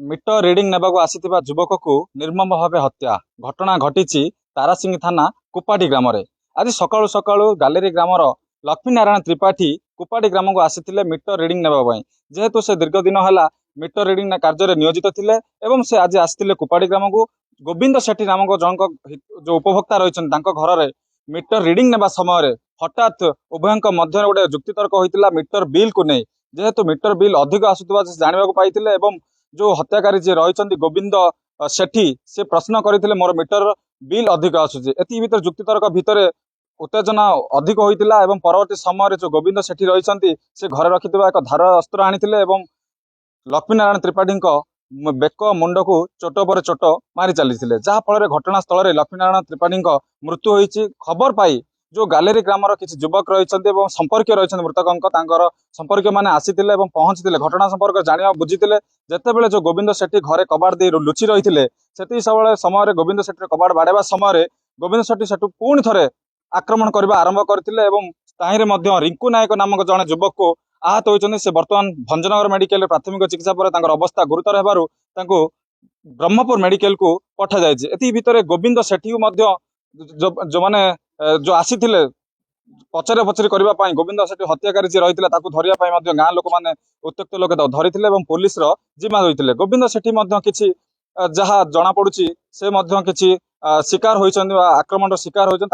Meter reading ନେବାକୁ ଆସିଥିବା ଯୁବକକୁ ନିର୍ମମ ଭାବେ ହତ୍ୟା। ଘଟଣା ଘଟିଛି ତାରାସିଂହ ଥାନା କୁପାଟି ଗ୍ରାମରେ। ଆଜି ସକାଳୁ ସକାଳୁ ଗାଲେରୀ ଗ୍ରାମର ଲକ୍ଷ୍ମୀନାରାୟଣ ତ୍ରିପାଠୀ କୁପାଟି ଗ୍ରାମକୁ ଆସିଥିଲେ ମିଟର ରିଡିଂ ନେବା ପାଇଁ। ଯେହେତୁ ସେ ଦୀର୍ଘ ଦିନ ହେଲା ମିଟର ରିଡିଂ କାର୍ଯ୍ୟରେ ନିୟୋଜିତ ଥିଲେ ଏବଂ ସେ ଆଜି ଆସିଥିଲେ କୁପାଟି ଗ୍ରାମକୁ। ଗୋବିନ୍ଦ ସେଠୀ ନାମକ ଜଣକ ଯୋଉ ଉପଭୋକ୍ତା ରହିଛନ୍ତି ତାଙ୍କ ଘରରେ ମିଟର ରିଡିଂ ନେବା ସମୟରେ ହଠାତ୍ ଉଭୟଙ୍କ ମଧ୍ୟରେ ଗୋଟେ ଯୁକ୍ତିତର୍କ ହୋଇଥିଲା ମିଟର ବିଲ୍ କୁ ନେଇ। ଯେହେତୁ ମିଟର ବିଲ୍ ଅଧିକ ଆସୁଥିବା ଜାଣିବାକୁ ପାଇଥିଲେ ଏବଂ जो हत्याकारी जी रही गोविंद सेठी से प्रश्न करते मोर मीटर बिल अधिक आसूची। एति भीतर जुक्तितर्क भितर उत्तेजना अधिक होता है। परवर्ती समय जो गोविंद सेठी रही से घर रखि एक धार अस्त्र आनी लक्ष्मीनारायण त्रिपाठी बेक मुंड को चोट पर चोट मारी चली जहाँफल घटनास्थल लक्ष्मीनारायण त्रिपाठी मृत्यु होती। खबर पाई जो गालेरी ग्रामर किसी युवक रही संपर्क रही मृतकों संपर्क मैंने आसी पहुंची घटना संपर्क जाना बुझीते जितेबाला जो गोविंद सेठी घरे कबाड़ दे लुचि रही से समय गोविंद सेठी कबाड़ बाड़ेवा समय गोविंद सेठी सेठू पुणी थे आक्रमण करने आरंभ करते। रिंकू नायक नामक जड़े युवक को आहत होती से बर्तमान भंजनगर मेडिकल प्राथमिक चिकित्सा पर अवस्था गुरुतर होबारु ब्रह्मपुर मेडिकल को पठा जायछि। एति भितर गोविंद सेठी जो माने जो आसी पचरे पचरे करने गोविंद सेठी हत्याकारी जी रही धरने गाँ लोक मैंने उत्त्यक्त लोक धरी पुलिस जिम्मा होते। गोविंद सेठी किसी जहाँ जना पड़ुछि से किसी शिकार होती आक्रमण शिकार होती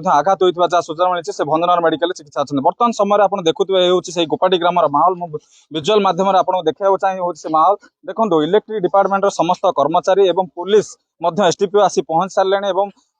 आघात होता जहाँ सूचना मिली से भंजनगर मेडिकल चिकित्सा अच्छा। बर्तमान समय आप देखुए गोपाटी ग्रामर माहौल विजुअल माध्यम आपको देखा चाहिए माहौल देखो इलेक्ट्रिक डिपार्टमेंट समस्त कर्मचारी और पुलिस एसडीपीओ आसी पहुंच सारे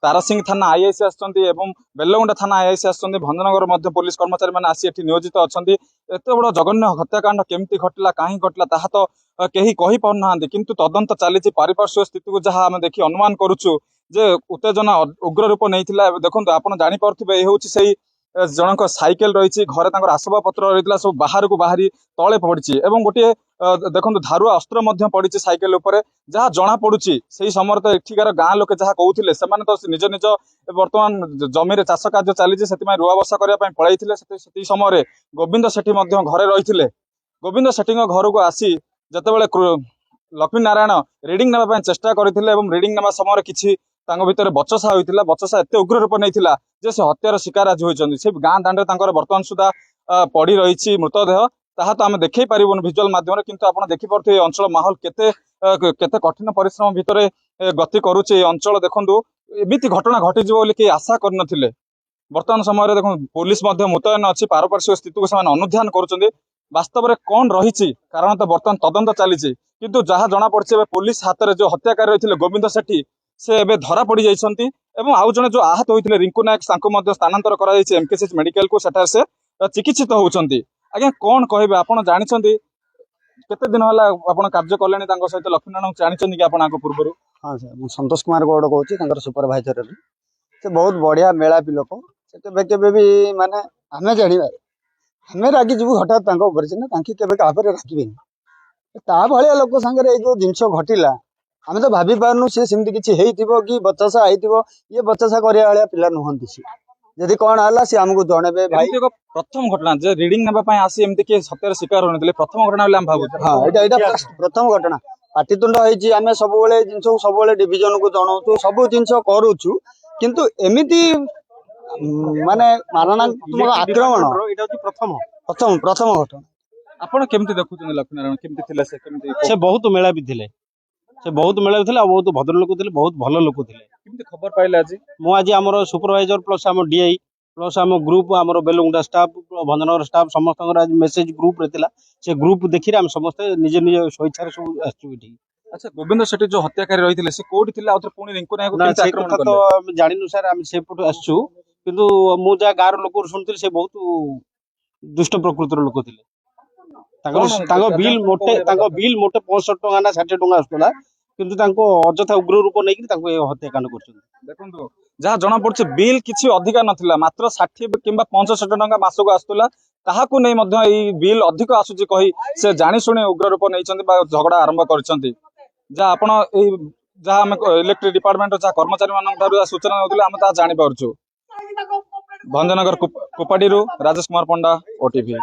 तारासिंह थाना आईआईसी आसुच्चंती बेलगुंडा थाना आईआईसी आसुच्चंती भंजनगर पुलिस कर्मचारी मैंने आसी एठी नियोजित अच्छा। एत बड़ जघन्य हत्याकांड केमती घटला कहीं घटला ताहा तो कहीं कहि पारु नाहांती किंतु तदंत चली पारिपार्श्विक स्थिति को जहाँ आम देखि अनुमान करुचु जे उत्तेजना उग्र रूप नहीं देखो आपड़ जापे ये जनक साइकेल रही घरे आसबाब पत्र रही सब बाहर को बाहरी तले पड़ी और गोटे देखो धारुआ अस्त्र पड़ी साइकेल उपर जहाँ जना पड़ुछि से समय तो एठिकार गाँ लोके जहाँ कहते से तो निज निज बर्तमान जमी चाष कार्य चली से रुआ बसा करने पलैते समय गोविंद सेठी घरे रही गोविंद सेठी घर को आसी जितेबाला लक्ष्मी नारायण रिडिंग नापा चेष्टा करते रिडिंग नामा समय किसी भीतर बचसा होता बचसा एत उग्र रूप नहीं जे से हत्यार शिकार आज होती से गाँ दांडे बर्तमान सुधा पड़ी रही मृतदेह ताहा तो आम देखई पारिबुन विजुअल माध्यम किंतु आप देखिपे अंचल माहौल केते केते कठिन परिश्रम भितर गति करुचे अंचल देखु एमती घटना घटी कि आशा कर बर्तमान समय देखो पुलिस मुतयन अच्छी पारपार्श्विक स्थिति को अनुध्यान कर वास्तव में कौन रही कारण तो बर्तमान तदंत चली किंतु जहाँ जना पड़ी पुलिस हाथ में जो हत्याकारी रही गोविंद सेठी से एबे धरा पड़ जाइछंती आउ जने जो आहत होते रिंकू नायक स्थानांतर कर एमकेसीएच मेडिकल को सेठार से चिकित्सित होउछंती। आज्ञा कौन कहबे आपण जानिछंती केते दिन होला आपण कार्य कलेनी तांको सहित लक्ष्मीनारायण जानिछंती कि आपण आको पूर्वरु? हां सर मु संतोष कुमार गौड़ कहूची तांकर सुपरवाइजर से बहुत बढ़िया मेलापी लोक से केबे भी माने हमें जानिबा हमें रागी जीव हठात तांको ऊपर से ना तांकी केबे कापर राखिबेनी ता भलिया लोक संगे ए जो जिंस घटिला आम तो भाभी पारनु सी सेमती किछि हेइथिबो कि बचसा आइथिबो ये बचसा करिया वाला पिला नुहंती सी यदि कौन आला सी हमको जणेबे भाई। प्रथम घटना जे रीडिंग नेबा पय आसी एमती के सत्यर शिकार होनतले प्रथम घटना हम भाबु। हां एटा प्रथम घटना पाटितुंड होइछि आमे सब बेले जिंस सब बेले डिवीजन को जणाउछु सब जिंस करूछु किंतु एमिति माने मारणात्मक आक्रमण एटा कि प्रथम प्रथम प्रथम घटना। आपण केमती देखुछन लक्ष्मीनारायण केमती थिले से बहुत मेला भी थिले से बहुत मेला भी थिले बहुत भद्र लोक थिले बहुत भलो लोक थिले। केमती खबर पाइले आज मु आज हमर सुपरवाइजर प्लस हम डीआई प्लस हम ग्रुप हमर बेलुंडा स्टाफ भंजनगर स्टाफ समस्त आज मेसेज ग्रुप रे थिला से ग्रुप देखि हम समस्त निज निज स्वेच्छा सब आछू इठी। अच्छा गोविंद सेठी जो हत्याकारी रही से कोठी थिला और पुणी रिंकू नायक केमती आक्रमण करले तो जानिनु सर हम से पट आछू किंतु मु जा गार लोक सुनथिल से बहुत दुष्ट प्रकृतिर लोक थिले। तांको बिल मोटे 65 टका ना 60 टका आसतला किंतु तांको अजथा उग्र रूप नै कि तांको हत्याकांड करछन। देखंतु जहाँ जना पड़ছে बिल किछि अधिका नथिला मात्र 60 किंबा 65 टका मासको आसतला ताहाकु नै मध्य एई बिल अधिक आसुची कहि से जानि सुनि उग्र रूप नैचंती बा झगड़ा आरंभ करछंती। जा आपण एई जहाँ हम इलेक्ट्रिक डिपार्टमेंट जा कर्मचारी मानन ठारू सूचना नउतले हम ता जानि पारछु। भंजनगर कुपाडीरू राजेश कुमार पंडा ओटीवी।